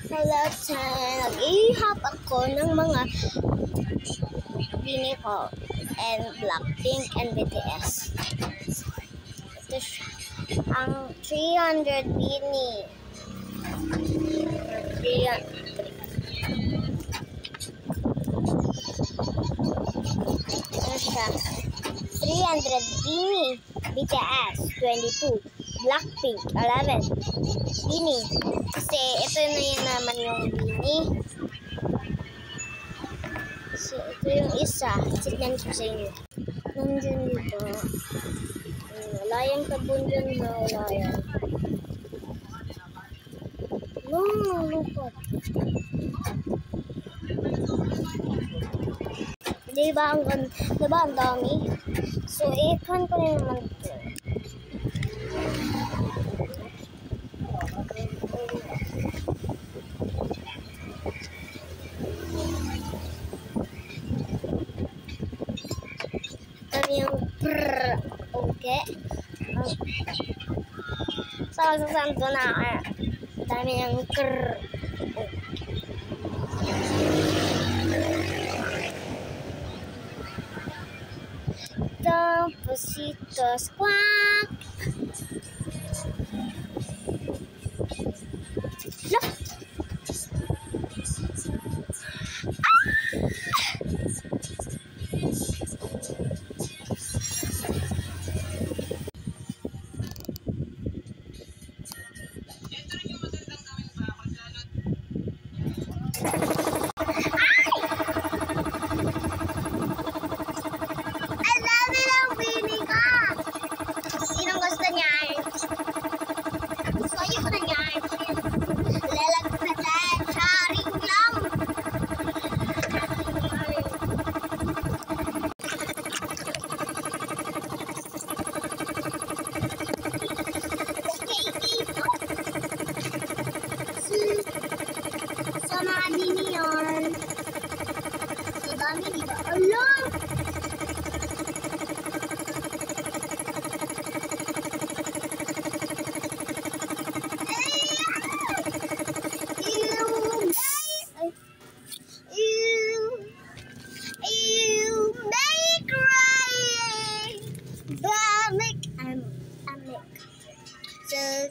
Nag-ihap ako ng mga bini ko and Blackpink and BTS. Ito siya. Ang 300 bini. 300. Ito siya. 300 bini. BTS 22. Blackpink 11 bini. Kasi ito na yun naman yung bini. So, ito yung isa. Tignan ko sa inyo. Nandyan dito. Wala yung tabon dyan na wala yan. No, lupot. Diba ang dami? So, ikan ko na naman ito. Yung prrrr. Okay. Sa santo na dami yung krrrr. Tapos squawk. Look.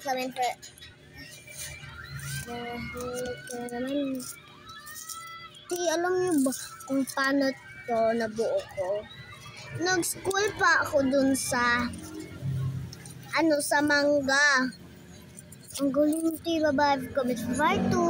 Comment for naman. Alam niyo ba kung paano to nabuo ko? Nag-school pa ako dun sa sa mangga. Ang galing, diba ba? Comment for part 2.